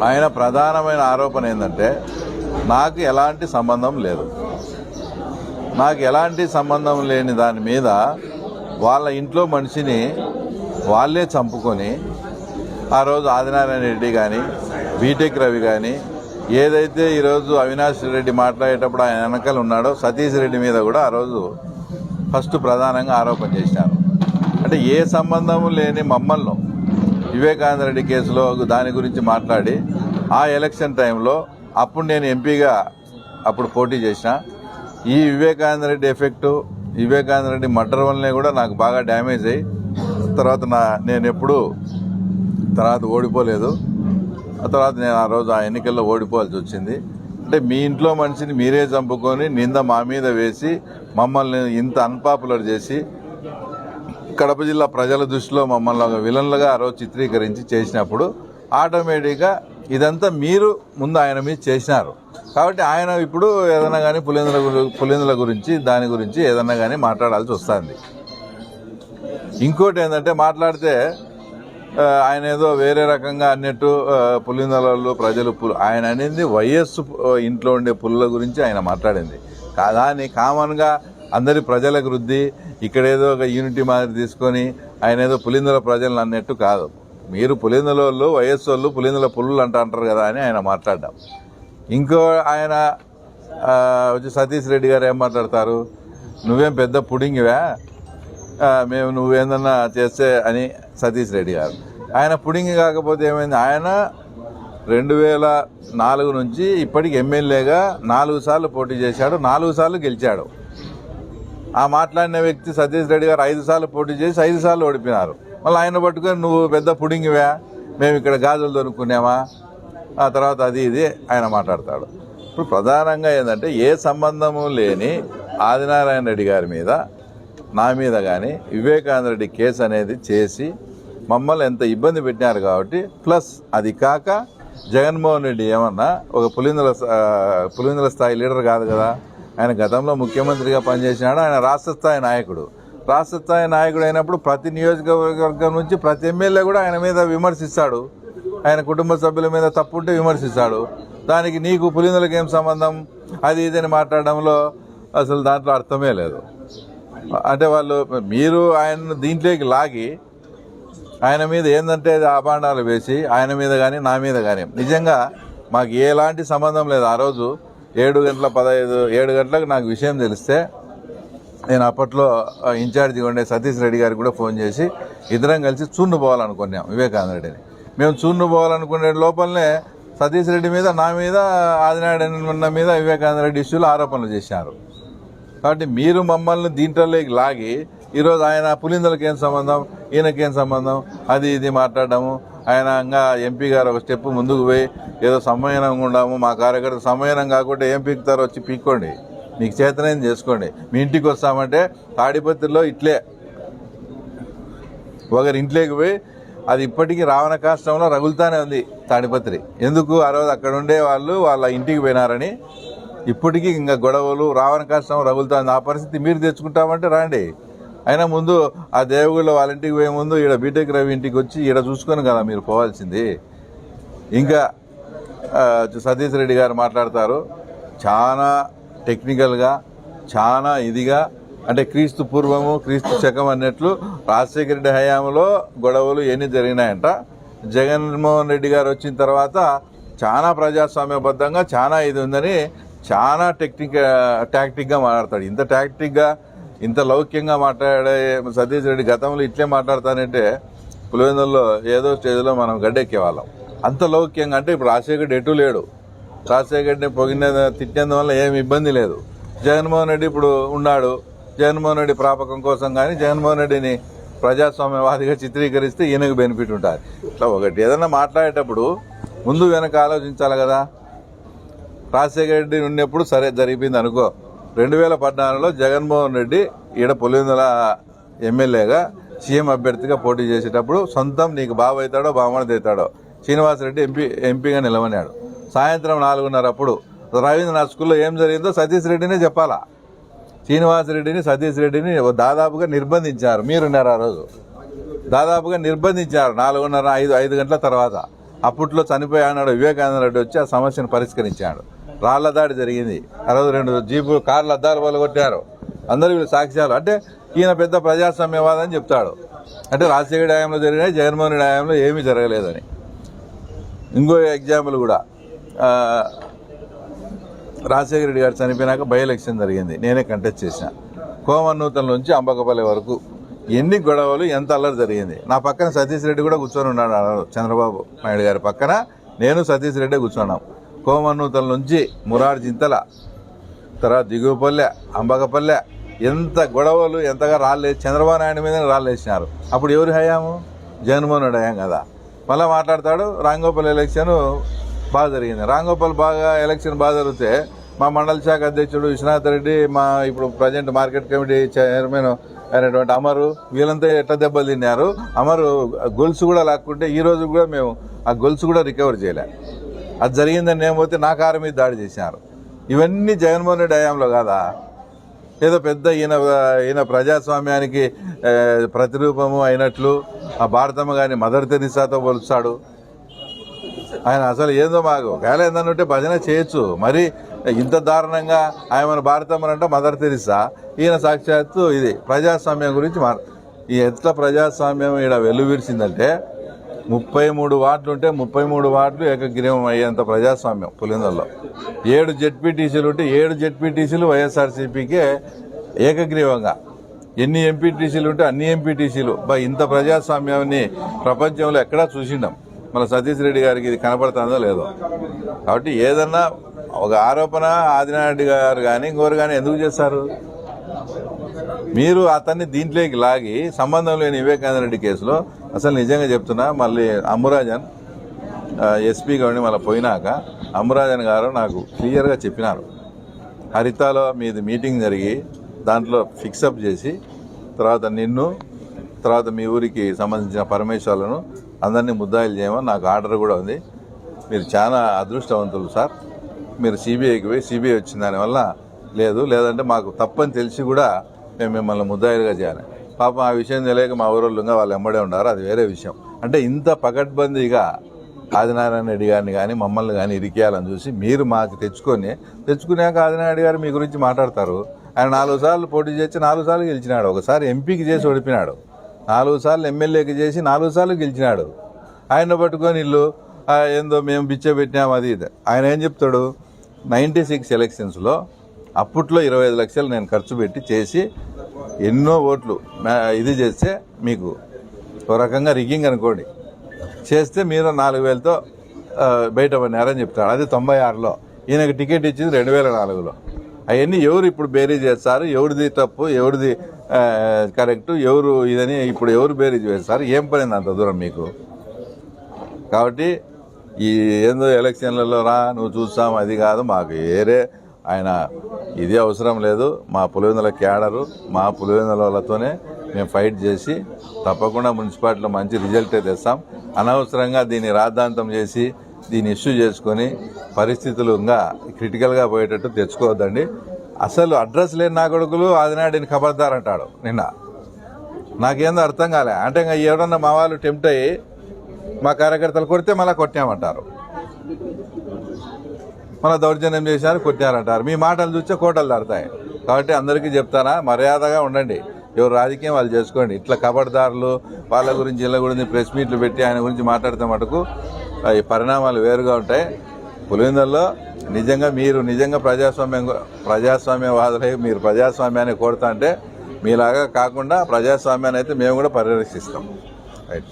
ఆయన ప్రధానమైన ఆరోపణ ఏంటంటే నాకు ఎలాంటి సంబంధం లేదు. నాకు ఎలాంటి సంబంధం లేని దాని మీద వాళ్ళ ఇంట్లో మనిషిని వాళ్ళే చంపుకొని ఆ రోజు ఆదినారాయణ రెడ్డి కానీ బీటెక్ రవి కానీ ఏదైతే ఈరోజు అవినాష్ రెడ్డి మాట్లాడేటప్పుడు ఆయన వెనకాల ఉన్నాడో సతీష్ రెడ్డి మీద కూడా ఆ రోజు ఫస్ట్ ప్రధానంగా ఆరోపణ చేశారు. అంటే ఏ సంబంధం లేని మమ్మల్ని వివేకానంద రెడ్డి కేసులో దాని గురించి మాట్లాడి ఆ ఎలక్షన్ టైంలో అప్పుడు నేను ఎంపీగా అప్పుడు పోటీ చేసిన ఈ వివేకానంద రెడ్డి ఎఫెక్టు వివేకానంద రెడ్డి మర్డర్ వల్లనే కూడా నాకు బాగా డ్యామేజ్ అయ్యి తర్వాత నేను ఎప్పుడూ తర్వాత ఓడిపోలేదు. ఆ తర్వాత నేను ఆ రోజు ఆ ఎన్నికల్లో ఓడిపోవాల్సి వచ్చింది. అంటే మీ ఇంట్లో మనిషిని మీరే చంపుకొని నింద మా మీద వేసి మమ్మల్ని ఇంత అన్పాపులర్ చేసి కడప జిల్లా ప్రజల దృష్టిలో మమ్మల్ని ఒక విలన్లుగా ఆ రోజు చిత్రీకరించి చేసినప్పుడు ఆటోమేటిక్గా ఇదంతా మీరు ముందు ఆయన మీద చేసినారు. కాబట్టి ఆయన ఇప్పుడు ఏదన్నా కానీ పులిందుల గురించి దాని గురించి ఏదన్నా కానీ మాట్లాడాల్సి వస్తుంది. ఇంకోటి ఏంటంటే మాట్లాడితే ఆయన ఏదో వేరే రకంగా అన్నట్టు పులిందలలో ప్రజలు ఆయన అనేది వైఎస్ ఇంట్లో ఉండే పుల్ల గురించి ఆయన మాట్లాడింది దాన్ని కామన్గా అందరి ప్రజలకు వృద్ధి ఇక్కడేదో ఒక యూనిటీ మాదిరి తీసుకొని ఆయన ఏదో పులిందల ప్రజలను అన్నట్టు కాదు. మీరు పులిందల వాళ్ళు వైఎస్ వాళ్ళు పులిందల పుల్లు అంటారు కదా అని ఆయన మాట్లాడ్డాం. ఇంకో ఆయన వచ్చి సతీష్ రెడ్డి గారు ఏం మాట్లాడతారు, నువ్వేం పెద్ద పుడింగివా మేము నువ్వేందన్నా చేస్తే అని సతీష్ రెడ్డి గారు. ఆయన పుడింగి కాకపోతే ఏమైంది, ఆయన 2004 నుంచి ఇప్పటికి ఎమ్మెల్యేగా 4 సార్లు పోటీ చేశాడు, 4 సార్లు గెలిచాడు. ఆ మాట్లాడిన వ్యక్తి సతీష్ రెడ్డి గారు 5 సార్లు పోటీ చేసి 5 సార్లు ఓడిపోయినారు. మళ్ళీ ఆయన పట్టుకొని నువ్వు పెద్ద పుడింగివా మేము ఇక్కడ గాజులు దొరుకునేమా ఆ తర్వాత అది ఇది ఆయన మాట్లాడతాడు. ఇప్పుడు ప్రధానంగా ఏంటంటే ఏ సంబంధము లేని ఆదినారాయణ రెడ్డి గారి మీద నా మీద కానీ వివేకానంద రెడ్డి కేసు అనేది చేసి మమ్మల్ని ఎంత ఇబ్బంది పెట్టినారు. కాబట్టి ప్లస్ అది కాక జగన్మోహన్ రెడ్డి ఏమన్నా ఒక పులిందల స్థాయి లీడర్ కాదు కదా, ఆయన గతంలో ముఖ్యమంత్రిగా పనిచేసినాడు. ఆయన రాష్ట్ర స్థాయి నాయకుడు. రాష్ట్ర స్థాయి నాయకుడు అయినప్పుడు ప్రతి నియోజకవర్గం నుంచి ప్రతి ఎమ్మెల్యే కూడా ఆయన మీద విమర్శిస్తాడు. ఆయన కుటుంబ సభ్యుల మీద తప్పుంటే విమర్శిస్తాడు. దానికి నీకు పులిందలకు ఏం సంబంధం అది ఇదని మాట్లాడడంలో అసలు దాంట్లో అర్థమే లేదు. అంటే మీరు ఆయన దీంట్లోకి లాగి ఆయన మీద ఏంటంటే అభాండాలు వేసి ఆయన మీద కానీ నా మీద కానీ నిజంగా మాకు ఎలాంటి సంబంధం లేదు. ఆ రోజు 7 గంటలకు నాకు విషయం తెలిస్తే నేను అప్పట్లో ఇన్ఛార్జిగా ఉండే సతీష్ రెడ్డి గారికి కూడా ఫోన్ చేసి ఇద్దరం కలిసి చూర్ను పోవాలనుకున్నాం వివేకానంద రెడ్డిని. మేము చూర్ను పోవాలనుకునే లోపలనే సతీష్ రెడ్డి మీద నా మీద ఆదినారాయణ మీద వివేకానంద రెడ్డి ఇష్యూలో ఆరోపణలు చేశారు. కాబట్టి మీరు మమ్మల్ని దీంట్లోకి లాగి ఈరోజు ఆయన పులిందలకి ఏం సంబంధం ఈయనకేం సంబంధం అది ఇది మాట్లాడము. ఆయన ఇంకా ఎంపీ గారు ఒక స్టెప్ ముందుకు పోయి ఏదో సమ్మేళనంగా ఉండము మా కార్యకర్త సమ్మేళనం కాకుండా ఏం పీకుతారో వచ్చి పీక్కోండి, మీకు చేతనైంది చేసుకోండి. మీ ఇంటికి వస్తామంటే తాడిపత్రిలో ఇట్లే ఒకరి ఇంట్లోకి పోయి అది ఇప్పటికీ రావణ కాష్టంలో రగులుతానే ఉంది తాడిపత్రి. ఎందుకు ఆ రోజు అక్కడ ఉండే వాళ్ళు వాళ్ళ ఇంటికి పోయినారని ఇప్పటికీ ఇంకా గొడవలు రావణ కాష్టం రగులుతుంది. ఆ పరిస్థితి మీరు తెచ్చుకుంటామంటే రాండి. అయినా ముందు ఆ దేవగుళ్ళ వాళ్ళ ఇంటికి పోయే ముందు ఈడ బీటెక్ రవి ఇంటికి వచ్చి ఈడ చూసుకొని కదా మీరు పోవాల్సింది. ఇంకా సతీష్ రెడ్డి గారు మాట్లాడతారు చాలా టెక్నికల్గా చాలా ఇదిగా, అంటే క్రీస్తు పూర్వము క్రీస్తు శకం అన్నట్లు రాజశేఖర రెడ్డి హయాంలో గొడవలు ఎన్ని జరిగినాయంట. జగన్మోహన్ రెడ్డి గారు వచ్చిన తర్వాత చాలా ప్రజాస్వామ్యబద్ధంగా చాలా ఇది ఉందని చాలా టాక్టిక్గా మాట్లాడతాడు. ఇంత టాక్టిక్గా ఇంత లౌక్యంగా మాట్లాడే సతీష్ రెడ్డి గతంలో ఇట్లే మాట్లాడతానంటే పులివెందుల్లో ఏదో స్టేజ్లో మనం గడ్డెక్కేవాళ్ళం. అంత లౌక్యంగా అంటే ఇప్పుడు రాజశేఖర రెడ్డి ఎటు లేడు. రాజశేఖర రెడ్డిని తిట్టేందువల్ల ఏమి ఇబ్బంది లేదు. జగన్మోహన్ రెడ్డి ఇప్పుడు ఉన్నాడు. జగన్మోహన్ రెడ్డి ప్రాపకం కోసం కానీ జగన్మోహన్ రెడ్డిని ప్రజాస్వామ్యవాదిగా చిత్రీకరిస్తే ఈయనకు బెనిఫిట్ ఉంటుంది. ఇట్లా ఒకటి ఏదైనా మాట్లాడేటప్పుడు ముందు వెనక ఆలోచించాలి కదా. రాజశేఖర రెడ్డి ఉన్నప్పుడు సరే జరిగిపోయింది అనుకో. 2014లో జగన్మోహన్ రెడ్డి ఈడ పులివెందుల ఎమ్మెల్యేగా సీఎం అభ్యర్థిగా పోటీ చేసేటప్పుడు సొంతం నీకు బాబు అవుతాడో బామ్మడిది అవుతాడో శ్రీనివాసరెడ్డి ఎంపీగా నిలవనాడు. సాయంత్రం 4:30 అప్పుడు రవీంద్రనాథ్ స్కూల్లో ఏం జరిగిందో సతీష్ రెడ్డినే చెప్పాలా. శ్రీనివాసరెడ్డిని సతీష్ రెడ్డిని దాదాపుగా నిర్బంధించారు. మీరున్నారు ఆ రోజు. దాదాపుగా నిర్బంధించారు 4:30 5 గంటల తర్వాత. అప్పట్లో చనిపోయాడు వివేకానంద రెడ్డి వచ్చి ఆ సమస్యను పరిష్కరించాడు. రాళ్ల దాడి జరిగింది, ఆ రోజు 2 జీపు కార్ల అద్దాలు పగలగొట్టారు. అందరూ వీళ్ళు సాక్ష్యాలు. అంటే ఈయన పెద్ద ప్రజాస్వామ్యవాదని చెప్తాడు. అంటే రాజశేఖర హయాంలో జరిగినాయి, జగన్మోహన్ రెడ్డి హయాంలో ఏమీ జరగలేదని. ఇంకో ఎగ్జాంపుల్ కూడా, రాజశేఖర రెడ్డి గారు చనిపోయినాక బై ఎలక్షన్ జరిగింది, నేనే కంటెస్ట్ చేసిన. కోమన్నూతల నుంచి అంబకపల్లి వరకు ఎన్ని గొడవలు, ఎంత అల్లరి జరిగింది. నా పక్కన సతీష్ రెడ్డి కూడా కూర్చొని ఉన్నాడు, చంద్రబాబు నాయుడు గారి పక్కన నేను సతీష్ రెడ్డి కూర్చున్నాం. కోమన్నూతల నుంచి మురార్ జింతల, తర్వాత దిగువపల్లె, అంబకపల్లె, ఎంత గొడవలు, ఎంతగా రాళ్ళేసి చంద్రబాబు నాయుడు మీద రాళ్ళేసినారు. అప్పుడు ఎవరి హయాము? జగన్మోహన్ రెడ్డి హయాం కదా. మళ్ళీ మాట్లాడతాడు రాంగోపాల్ ఎలక్షన్ బాగా జరిగింది. రాంగోపాల్ ఎలక్షన్ బాగా జరిగితే మా మండల శాఖ అధ్యక్షుడు విశ్వనాథ్ రెడ్డి, మా ఇప్పుడు ప్రజెంట్ మార్కెట్ కమిటీ చైర్మన్ అయినటువంటి అమరు, వీళ్ళంతా ఎట్లా దెబ్బలు తిన్నారు. అమరు గొలుసు కూడా లాక్కుంటే ఈ రోజు కూడా మేము ఆ గొలుసు కూడా రికవర్ చేయలే. అది జరిగిందని నేను పోతే నా కారు మీద దాడి చేశారు. ఇవన్నీ జగన్మోహన్ రెడ్డి హయాంలో కాదా? ఏదో పెద్ద ఈయన ప్రజాస్వామ్యానికి ప్రతిరూపము అయినట్లు ఆ భారతమ్మ గారిని మదర్ తెరిసాతో పోలుస్తాడు. ఆయన అసలు ఏందో మాకు ఒకవేళ ఏందనుంటే భజన చేయొచ్చు, మరి ఇంత దారుణంగా ఆయన భారతమ్మనంటే మదర్ తెరిసా, ఈయన సాక్షాత్తు ఇది ప్రజాస్వామ్యం గురించి ఈ ఎట్లా ప్రజాస్వామ్యం ఇక్కడ వెల్లువిరిచిందంటే 33 వార్డులు ఉంటే 33 వార్డులు ఏకగ్రీవం అయ్యేంత ప్రజాస్వామ్యం పులివెందులలో. 7 జెడ్పీటీసీలు ఉంటే 7 జెడ్పీటీసీలు వైఎస్ఆర్సీపీకే ఏకగ్రీవంగా. ఎన్ని ఎంపీటీసీలు ఉంటే అన్ని ఎంపీటీసీలు. ఇంత ప్రజాస్వామ్యాన్ని ప్రపంచంలో ఎక్కడా చూసిండం. మన సతీష్ రెడ్డి గారికి ఇది కనపడుతుందో లేదో. కాబట్టి ఏదన్నా ఒక ఆరోపణ ఆదినారెడ్డి గారు కానీ ఇంకోరు కానీ ఎందుకు చేస్తారు? మీరు అతన్ని దీంట్లోకి లాగి సంబంధం లేని వివేకానంద రెడ్డి కేసులో అసలు నిజంగా చెప్తున్నా, మళ్ళీ అమ్మురాజన్ ఎస్పీ గారిని మళ్ళీ పోయినాక అమ్మురాజన్ గారు నాకు క్లియర్గా చెప్పినారు, హరితాలో మీది మీటింగ్ జరిగి దాంట్లో ఫిక్సప్ చేసి తర్వాత నిన్ను తర్వాత మీ ఊరికి సంబంధించిన పరమేశ్వర్లను అందరినీ ముద్దాయిలు చేయమని నాకు ఆర్డర్ కూడా ఉంది. మీరు చాలా అదృష్టవంతులు సార్. మీరు సిబిఐకి పోయి సిబిఐ వచ్చిన దానివల్ల లేదంటే మాకు తప్పని తెలిసి కూడా మేము మిమ్మల్ని ముద్దాయిలుగా చేయాలి. పాపం ఆ విషయం తెలియక మా ఊరోళ్ళుగా వాళ్ళు వెంబడే ఉన్నారు, అది వేరే విషయం. అంటే ఇంత పకడ్బందీగా ఆదినారాయణ రెడ్డి గారిని కానీ మమ్మల్ని కానీ ఇరికేయాలని చూసి మీరు మాకు తెచ్చుకున్నాక ఆదినారాయణ గారు మీ గురించి మాట్లాడతారు. ఆయన 4 సార్లు పోటీ చేసి 4 సార్లు గెలిచినాడు. ఒకసారి ఎంపీకి చేసి ఓడిపోయినాడు, 4 సార్లు ఎమ్మెల్యేకి చేసి 4 సార్లు గెలిచినాడు. ఆయన పట్టుకొని ఇల్లు ఏందో మేము బిచ్చ పెట్టినాం అది ఇది. ఆయన ఏం చెప్తాడు, 96 ఎలక్షన్స్లో అప్పట్లో 25 లక్షలు నేను ఖర్చు పెట్టి చేసి ఎన్నో ఓట్లు ఇది చేస్తే మీకు ఒక రకంగా రిగ్గింగ్ అనుకోండి చేస్తే మీరు 4,000తో బయట పడినారని చెప్తాడు. అది 96లో. ఈయనకు టికెట్ ఇచ్చింది 2004లో. అవన్నీ ఎవరు ఇప్పుడు బేరీజ్ చేస్తారు, ఎవరిది తప్పు ఎవరిది కరెక్టు ఎవరు ఇదని ఇప్పుడు ఎవరు బేరీజ్ వేస్తారు? ఏం పడింది అంత దూరం మీకు? కాబట్టి ఈ ఏందో ఎలక్షన్లలో నువ్వు చూస్తాం అది కాదు, మాకు వేరే ఆయన ఇది అవసరం లేదు. మా పులివెందుల క్యాడరు మా పులివెందుల వాళ్ళతోనే మేము ఫైట్ చేసి తప్పకుండా మున్సిపాలిటీలో మంచి రిజల్టే తెస్తాం. అనవసరంగా దీన్ని రాద్ధాంతం చేసి దీన్ని ఇష్యూ చేసుకొని పరిస్థితులు ఇంకా క్రిటికల్గా పోయేటట్టు తెచ్చుకోవద్దండి. అసలు అడ్రస్ లేని నా కొడుకులు ఆదినాడిని ఖబర్దారంటాడు. నిన్న నాకేందో అర్థం కాలే. అంటే ఇంకా ఎవరన్నా మా వాళ్ళు టెంప్ట్ అయ్యి మా కార్యకర్తలు కొడితే మళ్ళీ కొట్టామంటారు, మన దౌర్జన్యం చేశారు కొట్టారంటారు. మీ మాటలు చూస్తే కోటలు దాడతాయి. కాబట్టి అందరికీ చెప్తానా, మర్యాదగా ఉండండి. ఎవరు రాజకీయం వాళ్ళు చేసుకోండి. ఇట్లా కబడ్దారులు వాళ్ళ గురించి వీళ్ళ గురించి ప్రెస్ మీట్లు పెట్టి ఆయన గురించి మాట్లాడితే మటుకు ఈ పరిణామాలు వేరుగా ఉంటాయి. పులివెందులలో మీరు నిజంగా ప్రజాస్వామ్యవాదులై మీరు ప్రజాస్వామ్యాన్ని కోరుతా అంటే మీలాగా కాకుండా ప్రజాస్వామ్యాన్ని అయితే మేము కూడా పరిరక్షిస్తాం. రైట్.